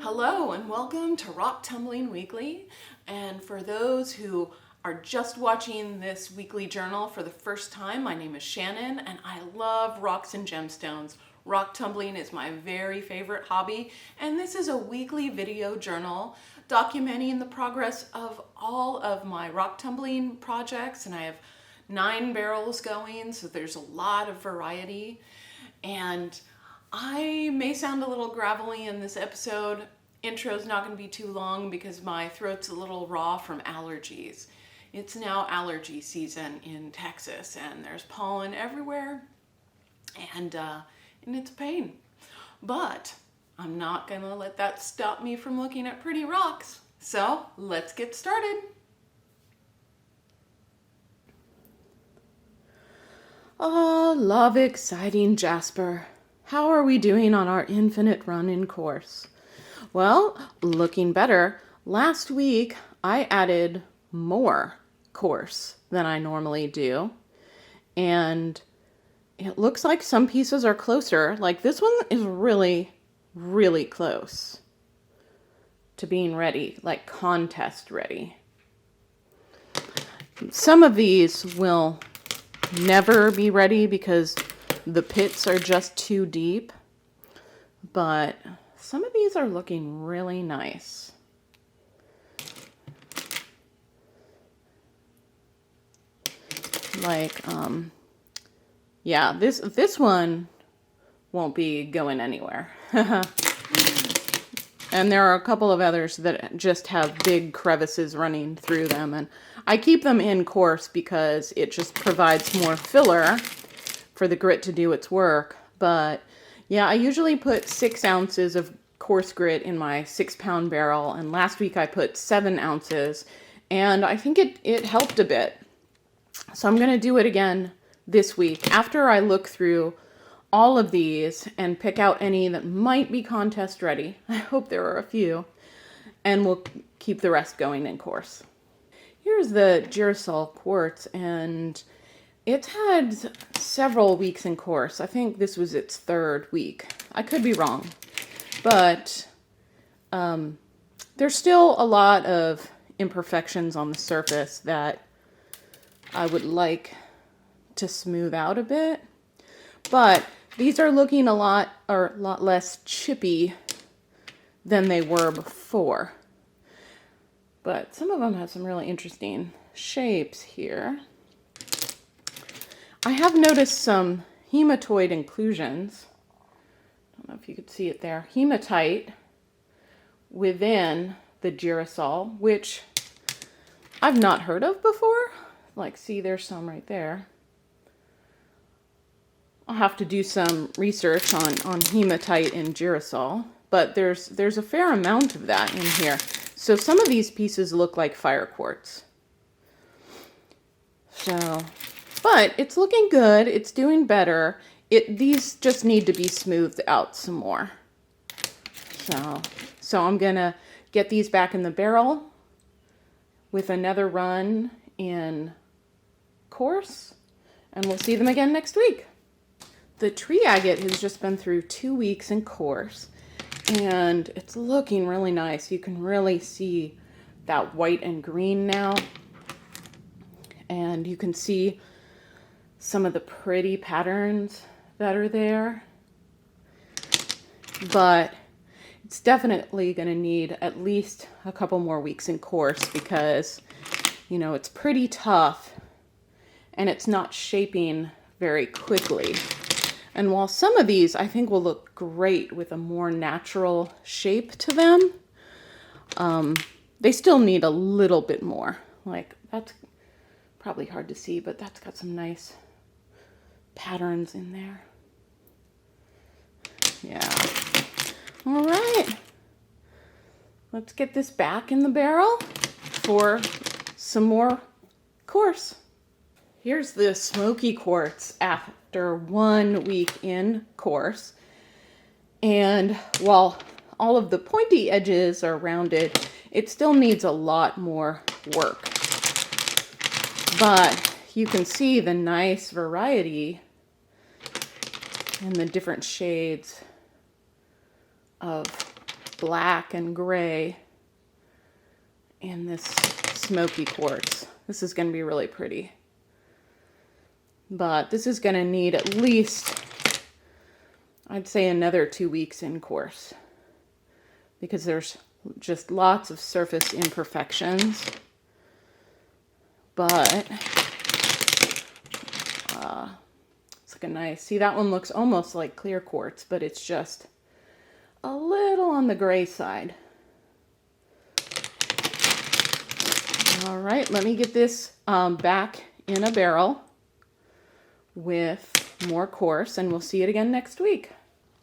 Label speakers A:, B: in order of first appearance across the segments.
A: Hello and welcome to Rock Tumbling Weekly. And for those who are just watching this weekly journal for the first time, my name is Shannon and I love rocks and gemstones. Rock tumbling is my very favorite hobby, and this is a weekly video journal documenting the progress of all of my rock tumbling projects, and I have 9 barrels going, so there's a lot of variety. And I may sound a little gravelly in this episode. Intro's not going to be too long because my throat's a little raw from allergies. It's now allergy season in Texas and there's pollen everywhere and it's a pain. But I'm not going to let that stop me from looking at pretty rocks. So let's get started. Oh, love exciting Jasper. How are we doing on our infinite run in course? Well, looking better. Last week, I added more course than I normally do. And it looks like some pieces are closer. Like this one is really, really close to being ready, like contest ready. Some of these will never be ready because the pits are just too deep, but some of these are looking really nice. Like, yeah, this one won't be going anywhere. And there are a couple of others that just have big crevices running through them, and I keep them in coarse because it just provides more filler for the grit to do its work. But yeah, I usually put 6 ounces of coarse grit in my 6-pound barrel, and last week I put 7 ounces, and I think it helped a bit. So I'm going to do it again this week after I look through all of these and pick out any that might be contest ready. I hope there are a few, and we'll keep the rest going in course. Here's the Jairus Quartz, and it's had several weeks in course. I think this was its 3rd week. I could be wrong, but there's still a lot of imperfections on the surface that I would like to smooth out a bit. But these are looking a lot less chippy than they were before. But some of them have some really interesting shapes here. I have noticed some hematoid inclusions. I don't know if you could see it there. Hematite within the girasol, which I've not heard of before. Like, see, there's some right there. I'll have to do some research on hematite in girasol, but there's a fair amount of that in here. So some of these pieces look like fire quartz. So, but it's looking good. It's doing better. These just need to be smoothed out some more. So I'm gonna get these back in the barrel with another run in course, and we'll see them again next week. The tree agate has just been through 2 weeks in course, and it's looking really nice. You can really see that white and green now, and you can see some of the pretty patterns that are there. But it's definitely going to need at least a couple more weeks in course because, you know, it's pretty tough and it's not shaping very quickly. And while some of these I think will look great with a more natural shape to them, they still need a little bit more. Like, that's probably hard to see, but that's got some nice patterns in there. Yeah. All right. Let's get this back in the barrel for some more course. Here's the Smoky Quartz after 1 week in course. And while all of the pointy edges are rounded, it still needs a lot more work. But you can see the nice variety and the different shades of black and gray in this smoky quartz. This is going to be really pretty. But this is going to need at least, I'd say, another 2 weeks in course, because there's just lots of surface imperfections. But it's like a nice, see, that one looks almost like clear quartz, but it's just a little on the gray side. All right, let me get this back in a barrel with more coarse, and we'll see it again next week.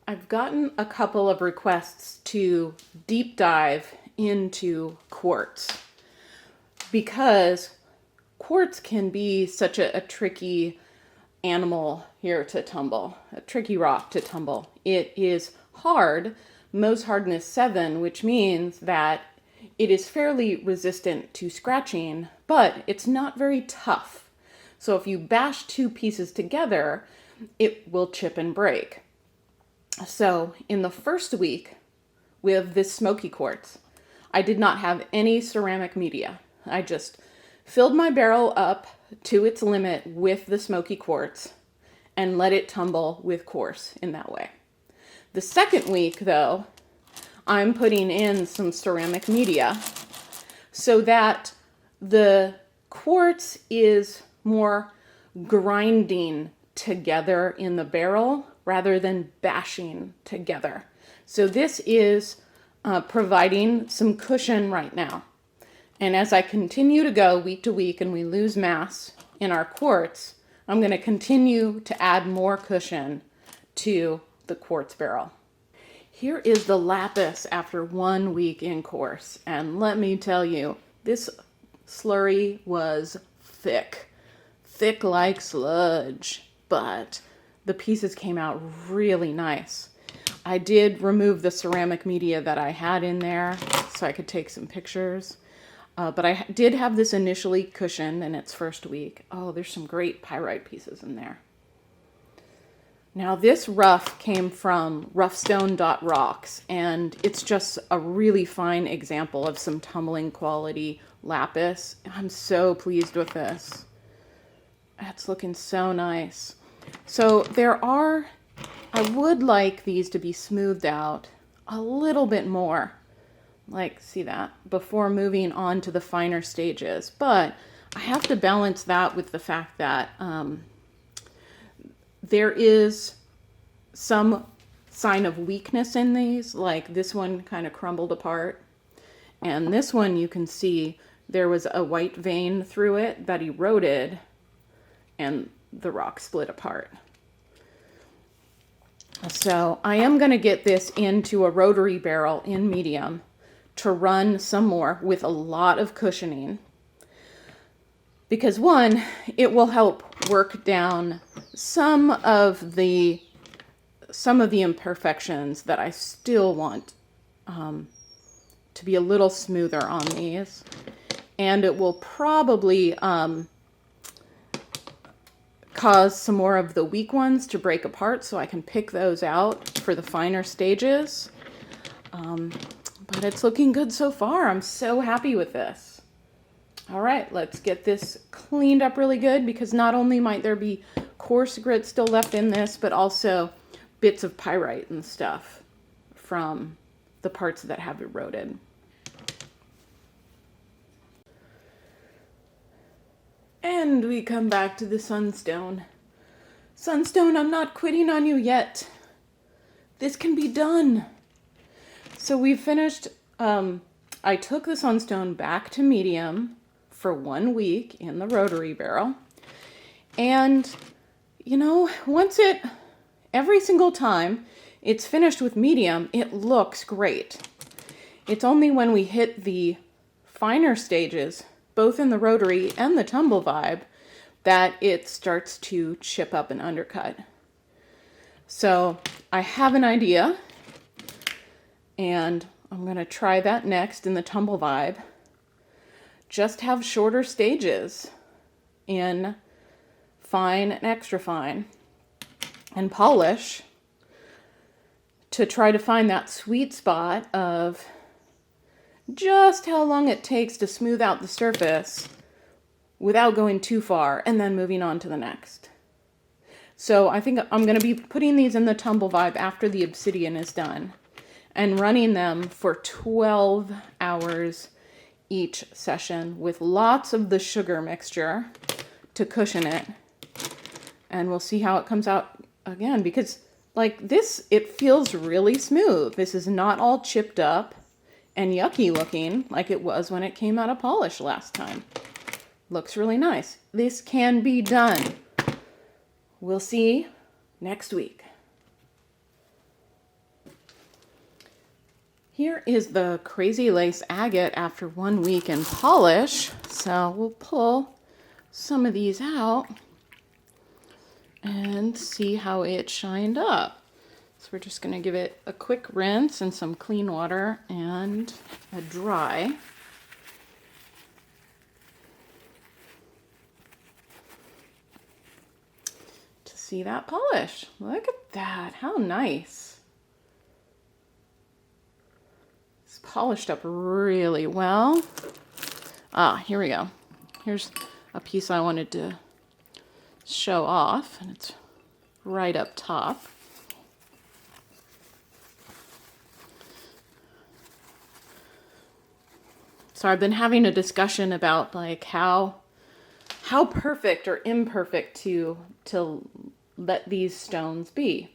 A: I've gotten a couple of requests to deep dive into quartz because quartz can be such a tricky animal here to tumble, a tricky rock to tumble. It is hard, Mohs hardness 7, which means that it is fairly resistant to scratching, but it's not very tough. So if you bash two pieces together, it will chip and break. So in the first week with this smoky quartz, I did not have any ceramic media. I just filled my barrel up to its limit with the smoky quartz and let it tumble with coarse in that way. The second week, though, I'm putting in some ceramic media so that the quartz is more grinding together in the barrel rather than bashing together. So this is providing some cushion right now. And as I continue to go week to week and we lose mass in our quartz, I'm going to continue to add more cushion to the quartz barrel. Here is the lapis after 1 week in course. And let me tell you, this slurry was thick like sludge, but the pieces came out really nice. I did remove the ceramic media that I had in there so I could take some pictures. But I did have this initially cushioned in its first week. Oh, there's some great pyrite pieces in there. Now this rough came from roughstone.rocks, and it's just a really fine example of some tumbling quality lapis. I'm so pleased with this. That's looking so nice. So I would like these to be smoothed out a little bit more. Like, see that? Before moving on to the finer stages. But I have to balance that with the fact that there is some sign of weakness in these. Like this one kind of crumbled apart. And this one, you can see there was a white vein through it that eroded and the rock split apart. So I am going to get this into a rotary barrel in medium to run some more with a lot of cushioning, because one, it will help work down some of the imperfections that I still want to be a little smoother on these, and it will probably cause some more of the weak ones to break apart so I can pick those out for the finer stages. But it's looking good so far. I'm so happy with this. All right, let's get this cleaned up really good, because not only might there be coarse grit still left in this, but also bits of pyrite and stuff from the parts that have eroded. And we come back to the Sunstone. Sunstone, I'm not quitting on you yet. This can be done. So we finished, I took the Sunstone back to medium for 1 week in the rotary barrel. And, you know, every single time it's finished with medium, it looks great. It's only when we hit the finer stages, both in the rotary and the tumble vibe, that it starts to chip up and undercut. So I have an idea, and I'm going to try that next in the tumble vibe. Just have shorter stages in fine and extra fine, and polish to try to find that sweet spot of just how long it takes to smooth out the surface without going too far and then moving on to the next. So I think I'm going to be putting these in the tumble vibe after the obsidian is done and running them for 12 hours each session with lots of the sugar mixture to cushion it. And we'll see how it comes out again, because like this, it feels really smooth. This is not all chipped up and yucky looking like it was when it came out of polish last time. Looks really nice. This can be done. We'll see next week. Here is the crazy lace agate after 1 week in polish. So we'll pull some of these out and see how it shined up. So we're just going to give it a quick rinse in some clean water and a dry. To see that polish. Look at that. How nice. It's polished up really well. Here we go. Here's a piece I wanted to show off, and it's right up top. So I've been having a discussion about like how perfect or imperfect to let these stones be.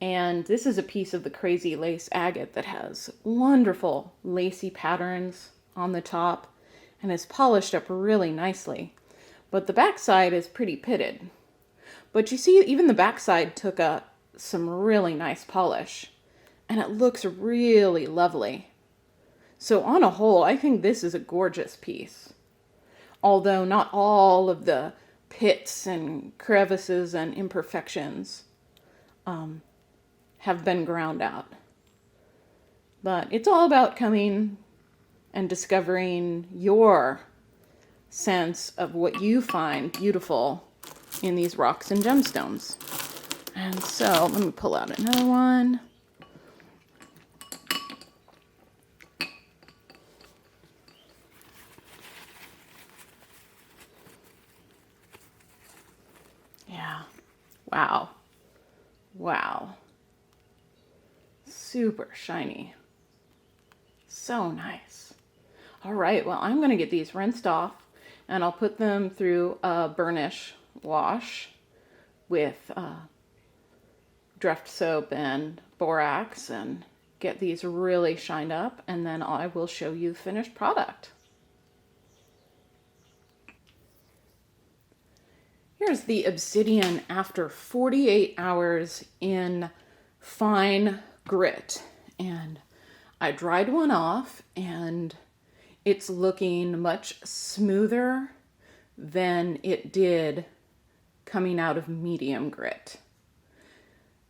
A: And this is a piece of the crazy lace agate that has wonderful lacy patterns on the top and is polished up really nicely. But the backside is pretty pitted. But you see, even the backside took some really nice polish, and it looks really lovely. So on a whole, I think this is a gorgeous piece. Although not all of the pits and crevices and imperfections have been ground out. But it's all about coming and discovering your sense of what you find beautiful in these rocks and gemstones. And so let me pull out another one. Yeah. Wow. Wow. Super shiny. So nice. All right, well, I'm going to get these rinsed off, and I'll put them through a burnish wash with Drift soap and borax and get these really shined up, and then I will show you the finished product. Here's the obsidian after 48 hours in fine grit, and I dried one off, and it's looking much smoother than it did coming out of medium grit.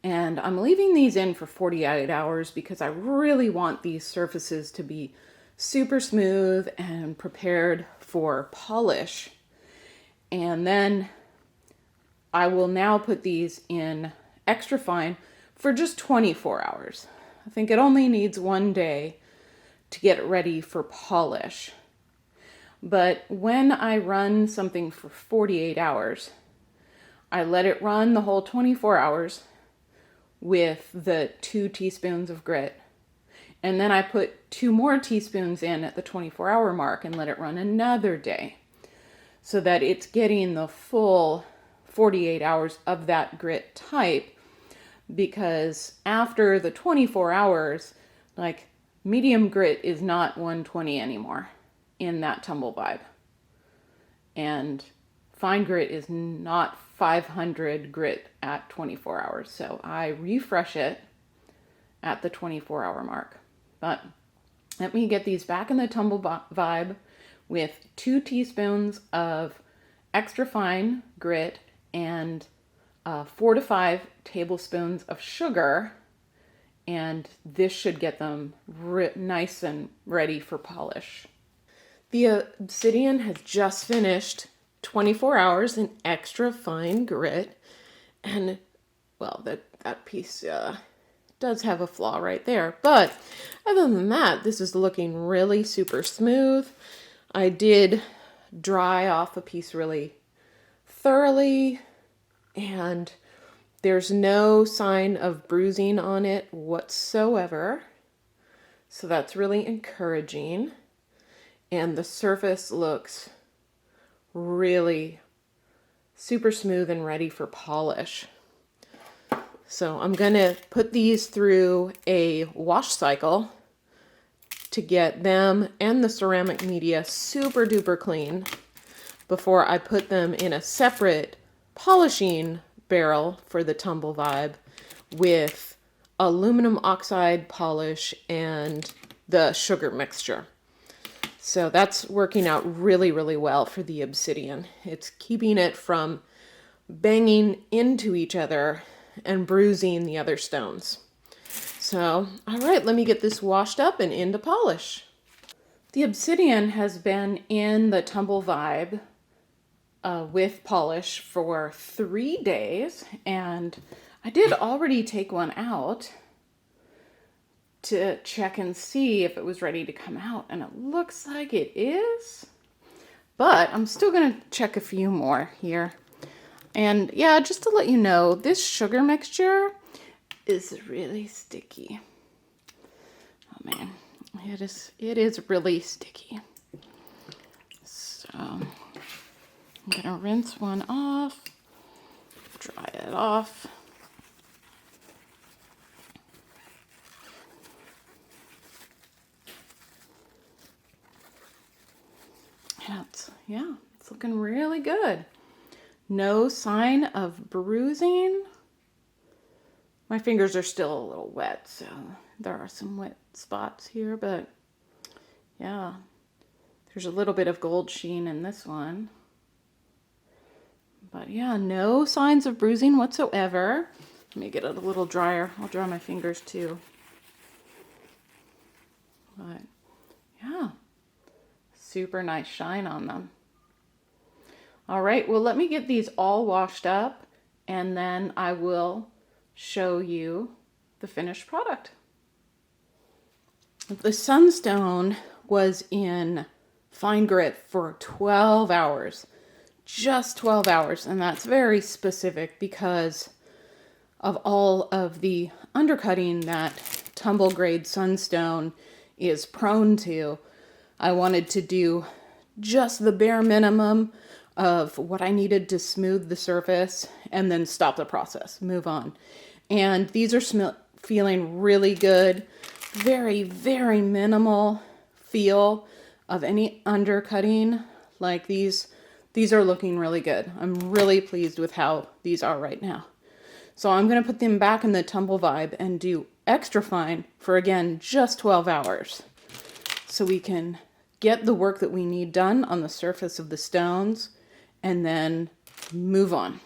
A: And I'm leaving these in for 48 hours because I really want these surfaces to be super smooth and prepared for polish. And then I will now put these in extra fine for just 24 hours. I think it only needs 1 day to get it ready for polish. But when I run something for 48 hours, I let it run the whole 24 hours with the 2 teaspoons of grit. And then I put 2 more teaspoons in at the 24-hour mark and let it run another day so that it's getting the full 48 hours of that grit type, because after the 24 hours, like medium grit is not 120 anymore in that tumble vibe. And fine grit is not 500 grit at 24 hours. So I refresh it at the 24-hour mark. But let me get these back in the tumble vibe with 2 teaspoons of extra fine grit and 4 to 5 tablespoons of sugar, and this should get them nice and ready for polish. The obsidian has just finished 24 hours in extra fine grit, and well, that piece does have a flaw right there. But other than that, this is looking really super smooth. I did dry off a piece really thoroughly, and there's no sign of bruising on it whatsoever. So that's really encouraging. And the surface looks really super smooth and ready for polish. So I'm going to put these through a wash cycle to get them and the ceramic media super duper clean before I put them in a separate polishing barrel for the tumble vibe with aluminum oxide polish and the sugar mixture. So that's working out really, really well for the obsidian. It's keeping it from banging into each other and bruising the other stones. So, all right, let me get this washed up and into polish. The obsidian has been in the tumble vibe with polish for 3 days, and I did already take one out to check and see if it was ready to come out, and it looks like it is, but I'm still going to check a few more here. And yeah, just to let you know, this sugar mixture is really sticky. Oh man, it is really sticky. So I'm gonna rinse one off, dry it off. And it's looking really good. No sign of bruising. My fingers are still a little wet, so there are some wet spots here, but yeah, there's a little bit of gold sheen in this one. But yeah, no signs of bruising whatsoever. Let me get it a little drier. I'll dry my fingers too. But yeah, super nice shine on them. All right, well, let me get these all washed up, and then I will show you the finished product. The Sunstone was in fine grit for 12 hours, just 12 hours, and that's very specific because of all of the undercutting that tumble grade Sunstone is prone to. I wanted to do just the bare minimum of what I needed to smooth the surface and then stop the process, move on. And these are feeling really good. Very, very minimal feel of any undercutting. Like these are looking really good. I'm really pleased with how these are right now. So I'm going to put them back in the tumble vibe and do extra fine for, again, just 12 hours. So we can get the work that we need done on the surface of the stones and then move on.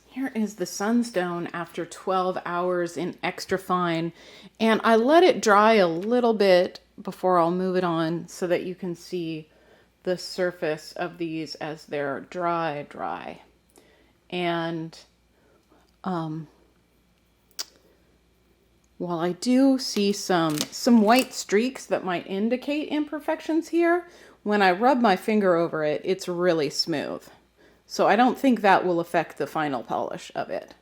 A: Here is the Sunstone after 12 hours in extra fine, and I let it dry a little bit before I'll move it on so that you can see the surface of these as they're dry. And while I do see some white streaks that might indicate imperfections here, when I rub my finger over it, it's really smooth. So I don't think that will affect the final polish of it.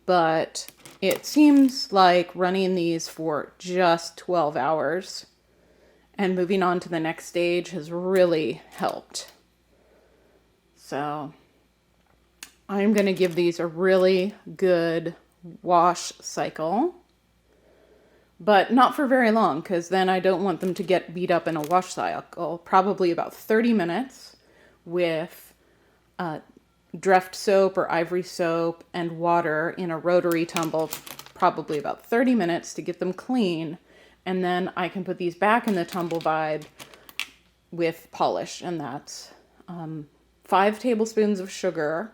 A: But it seems like running these for just 12 hours and moving on to the next stage has really helped. So I'm going to give these a really good wash cycle, but not for very long, because then I don't want them to get beat up in a wash cycle. Probably about 30 minutes with Dreft soap or ivory soap and water in a rotary tumble, probably about 30 minutes to get them clean. And then I can put these back in the tumble vibe with polish. And that's 5 tablespoons of sugar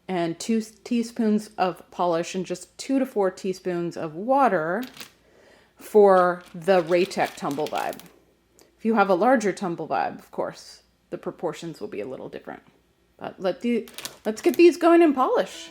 A: and 2 teaspoons of polish and just 2 to 4 teaspoons of water for the Raytech tumble vibe. If you have a larger tumble vibe, of course, the proportions will be a little different. But let's get these going and polish.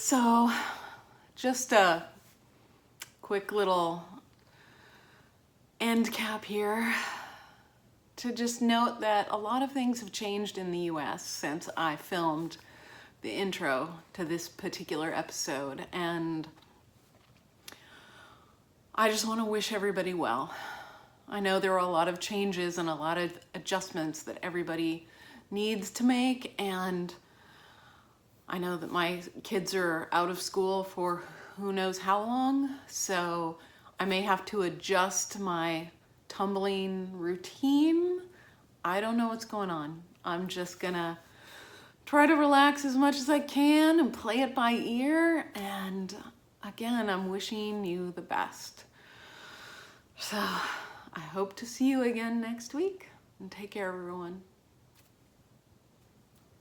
A: So, just a quick little end cap here to just note that a lot of things have changed in the US since I filmed the intro to this particular episode, and I just want to wish everybody well. I know there are a lot of changes and a lot of adjustments that everybody needs to make, and I know that my kids are out of school for who knows how long, so I may have to adjust my tumbling routine. I don't know what's going on. I'm just gonna try to relax as much as I can and play it by ear, and again, I'm wishing you the best. So I hope to see you again next week, and take care, everyone.